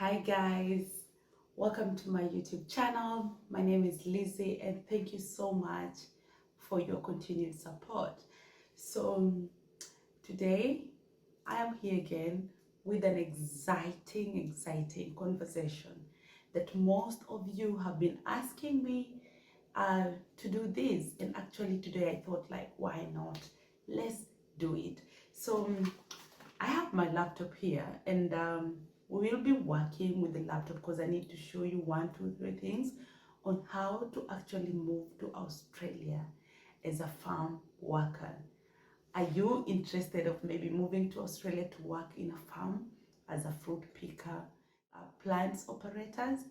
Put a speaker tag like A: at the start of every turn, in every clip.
A: Hi guys, welcome to my YouTube channel. My name is Lizzie and thank you so much for your continued support. Today I am here again with an exciting conversation that most of you have been asking me to do this, and actually today I thought, like, why not? Let's do it. I have my laptop here, and we will be working with the laptop because I need to show you 1, 2, 3 things on how to actually move to Australia as a farm worker. Are you interested of maybe moving to Australia to work in a farm as a fruit picker, plants operators?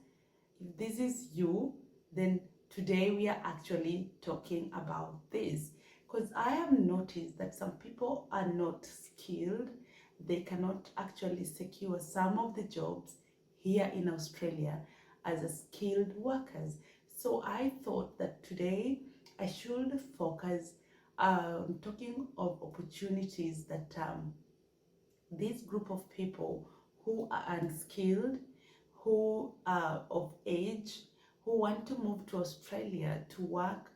A: If this is you, then today we are actually talking about this, because I have noticed that some people are not skilled. They cannot actually secure some of the jobs here in Australia as a skilled workers. So I thought that today I should focus on talking of opportunities that this group of people who are unskilled, who are of age, who want to move to Australia to work,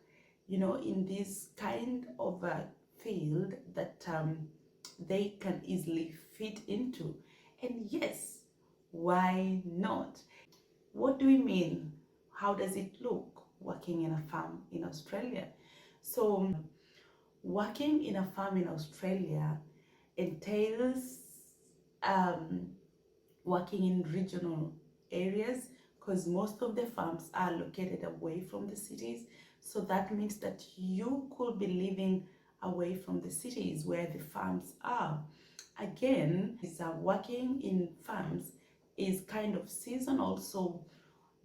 A: in this kind of a field that they can easily fit into. And yes, why not? What do we mean? How does it look working in a farm in Australia? So, working in a farm in Australia entails um, working in regional areas, because most of the farms are located away from the cities. So that means that you could be living away from the cities where the farms are. Again, working in farms is kind of seasonal, so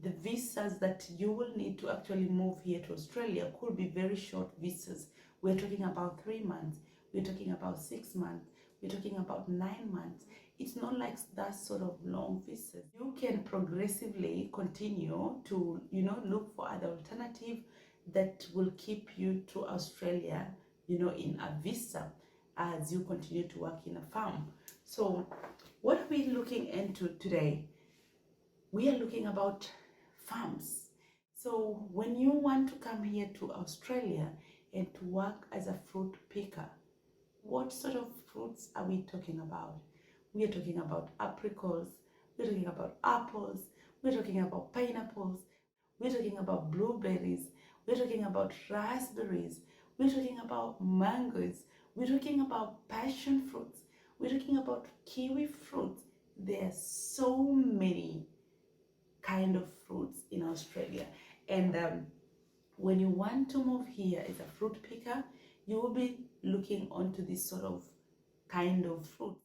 A: the visas that you will need to actually move here to Australia could be very short visas. We're talking about 3 months, we're talking about 6 months, we're talking about 9 months. It's not like that sort of long visas. You can progressively continue to, look for other alternative that will keep you to Australia, in a visa as you continue to work in a farm. So what are we looking into today? We are looking about farms. So when you want to come here to Australia and to work as a fruit picker, what sort of fruits are we talking about? We are talking about apricots, we're talking about apples, we're talking about pineapples, we're talking about blueberries, we're talking about raspberries, we're talking about mangoes, we're talking about passion fruits, we're talking about kiwi fruits. There are so many kind of fruits in Australia. And when you want to move here as a fruit picker, you will be looking onto this sort of kind of fruit.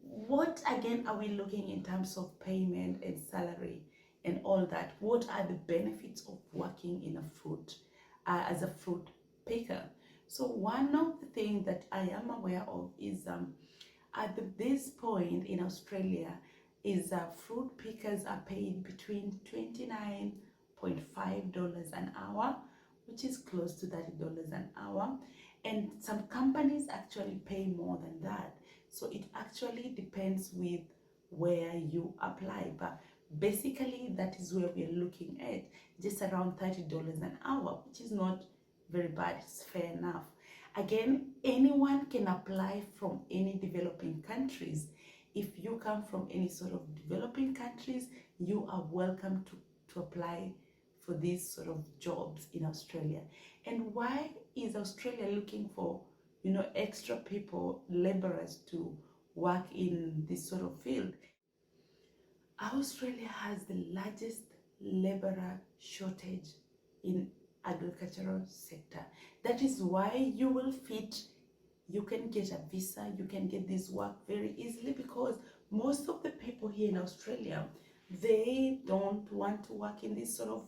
A: What again are we looking in terms of payment and salary and all that? What are the benefits of working in a fruit as a fruit picker? So one of the things that I am aware of is this point in Australia is fruit pickers are paid between $29.5 an hour, which is close to $30 an hour. And some companies actually pay more than that. So it actually depends with where you apply. But basically, that is where we're looking at, just around $30 an hour, which is not very bad. It's fair enough. Again, anyone can apply from any developing countries. If you come from any sort of developing countries, you are welcome to apply for these sort of jobs in Australia. And why is Australia looking for, extra people, laborers to work in this sort of field? Australia has the largest laborer shortage in agricultural sector. That is why you can get a visa, you can get this work very easily, because most of the people here in Australia, they don't want to work in this sort of,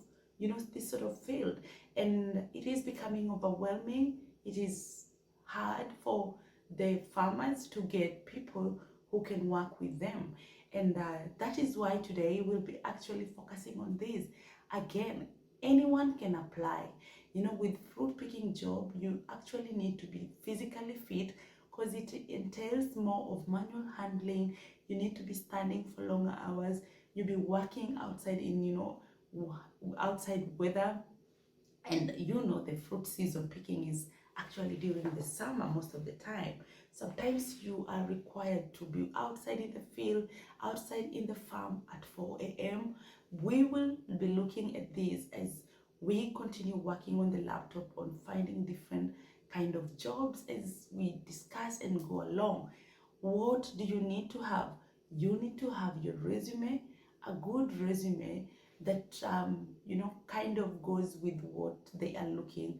A: this sort of field. And it is becoming overwhelming. It is hard for the farmers to get people who can work with them. And that is why today we'll be actually focusing on this. Again, anyone can apply. With fruit picking job, you actually need to be physically fit, because it entails more of manual handling. You need to be standing for longer hours. you'll be working outside in, outside weather. And the fruit season picking is actually during the summer most of the time. Sometimes you are required to be outside in the field, outside in the farm at 4 a.m. We will be looking at this as we continue working on the laptop on finding different kind of jobs as we discuss and go along. What do you need to have? You need to have your resume, a good resume that kind of goes with what they are looking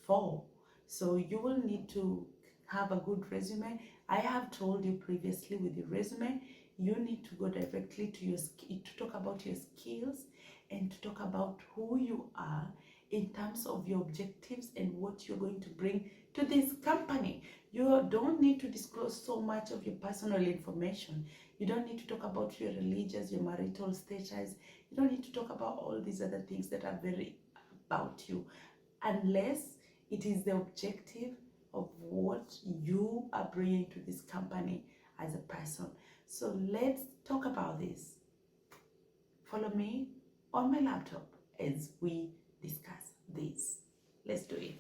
A: for. So you will need to have a good resume. I have told you previously, with your resume you need to go directly to to talk about your skills and to talk about who you are in terms of your objectives and what you're going to bring to this company. You don't need to disclose so much of your personal information. You don't need to talk about your religious, your marital status. You don't need to talk about all these other things that are very about you, unless it is the objective of what you are bringing to this company as a person. So let's talk about this. Follow me on my laptop as we discuss this. Let's do it.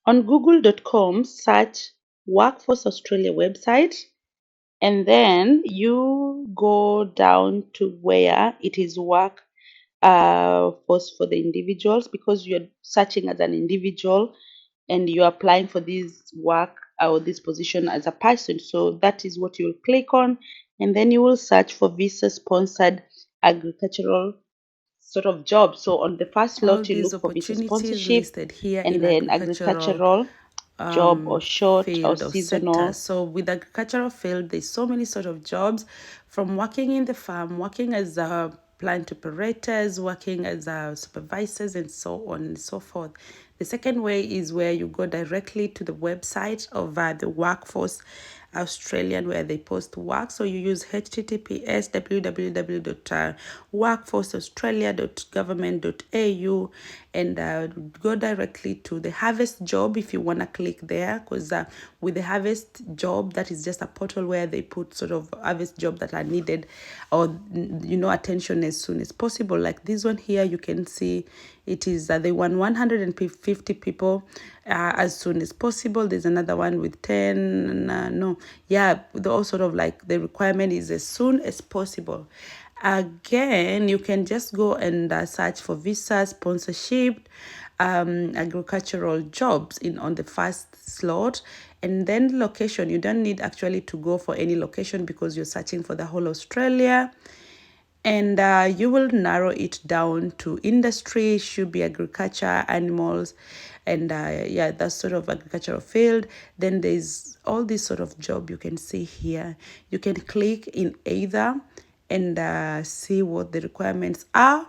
A: On google.com, search Workforce Australia website, and then you go down to where it is work for the individuals, because you're searching as an individual and you're applying for this work or this position as a person. So that is what you'll click on, and then you will search for visa sponsored agricultural sort of job. So on the first
B: All
A: lot, you
B: these
A: look for visa
B: opportunities
A: sponsorship,
B: listed here
A: and
B: in
A: then
B: agricultural
A: agricultural job, or short or
B: field or sector.
A: seasonal.
B: So with agricultural field, there's so many sort of jobs, from working in the farm, working as a plant operators, working as supervisors, and so on and so forth. The second way is where you go directly to the website of the Workforce Australian, where they post work. So you use https www.workforceaustralia.government.au and go directly to the harvest job if you want to click there, because with the harvest job, that is just a portal where they put sort of harvest job that are needed, or attention as soon as possible. Like this one here, you can see it is they want 150 people as soon as possible. There's another one with 10. The all sort of like the requirement is as soon as possible. Again, you can just go and search for visa sponsorship, agricultural jobs in on the first slot, and then location. You don't need actually to go for any location because you're searching for the whole Australia. And you will narrow it down to industry, should be agriculture, animals, and that's sort of agricultural field. Then there's all this sort of job you can see here. You can click in either and see what the requirements are.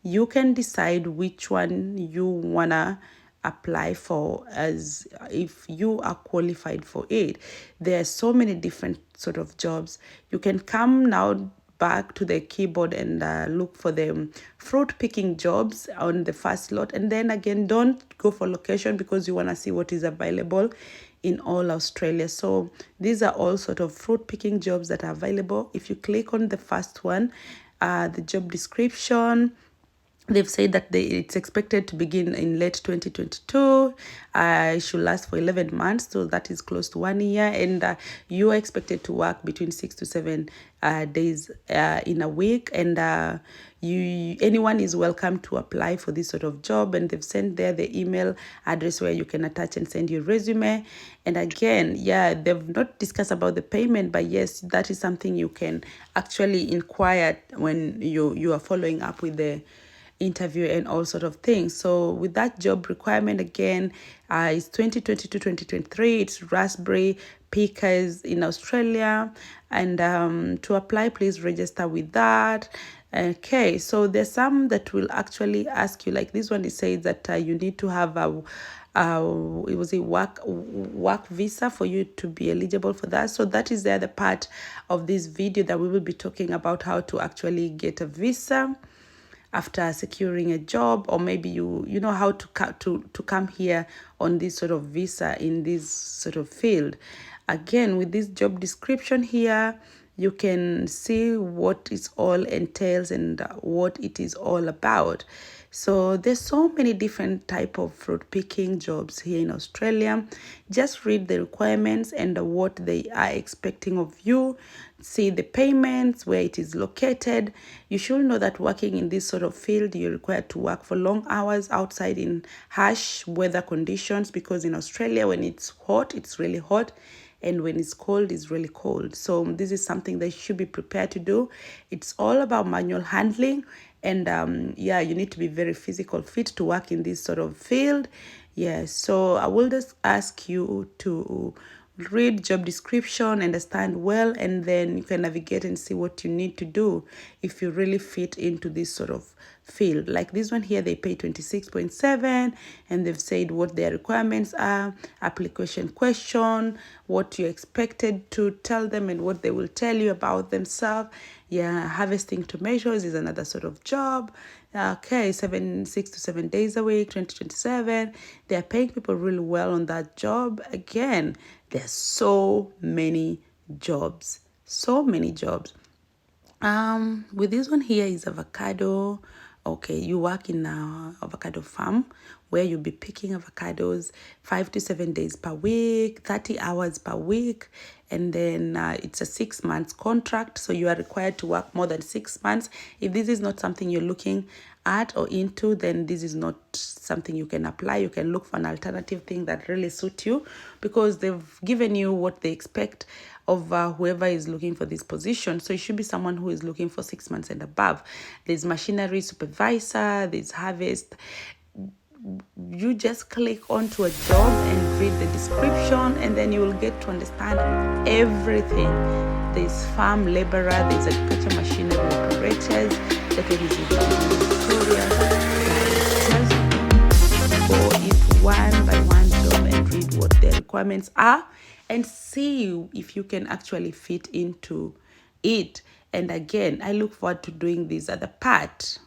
B: You can decide which one you wanna apply for, as if you are qualified for it. There are so many different sort of jobs. You can come now back to the keyboard and look for the fruit picking jobs on the first lot, and then again, don't go for location because you want to see what is available in all Australia. So these are all sort of fruit picking jobs that are available. If you click on the first one, the job description, they've said that it's expected to begin in late 2022. It should last for 11 months, so that is close to 1 year. And you are expected to work between 6 to 7 days in a week. And anyone is welcome to apply for this sort of job. And they've sent there the email address where you can attach and send your resume. And again, they've not discussed about the payment, but yes, that is something you can actually inquire when you are following up with the interview and all sort of things. So with that job requirement, again, it's 2022-2023. It's raspberry pickers in Australia, and to apply, please register with that. Okay, so there's some that will actually ask you, like this one, it says that you need to have it was a work visa for you to be eligible for that. So that is the other part of this video, that we will be talking about how to actually get a visa after securing a job, or maybe you know how to come here on this sort of visa in this sort of field. Again, with this job description here, you can see what it all entails and what it is all about. So there's so many different type of fruit picking jobs here in Australia. Just read the requirements and what they are expecting of you. See the payments, where it is located. You should know that working in this sort of field, you're required to work for long hours outside in harsh weather conditions, because in Australia, when it's hot, it's really hot, and when it's cold, it's really cold. So this is something that you should be prepared to do. It's all about manual handling, and yeah, you need to be very physical fit to work in this sort of field. Yeah, so I will just ask you to read job description, understand well, and then you can navigate and see what you need to do if you really fit into this sort of field. Like this one here, they pay 26.7, and they've said what their requirements are, application question, what you're expected to tell them, and what they will tell you about themselves. Yeah, harvesting tomatoes is another sort of job. Okay, 6 to 7 days a week, 2027. They're paying people really well on that job. Again, there's so many jobs. So many jobs. With this one here is avocado. Okay, you work in a avocado farm where you'll be picking avocados 5 to 7 days per week, 30 hours per week, and then it's a 6 months contract, so you are required to work more than 6 months. If this is not something you're looking at or into, then this is not something you can apply. You can look for an alternative thing that really suits you, because they've given you what they expect of whoever is looking for this position. So it should be someone who is looking for 6 months and above. There's machinery supervisor, there's harvest. You just click onto a job and read the description, and then you will get to understand everything. There's farm laborer, there's agriculture machinery operators, that it is Victoria. Go if one by one job and read what their requirements are, and see if you can actually fit into it. And again, I look forward to doing this other part.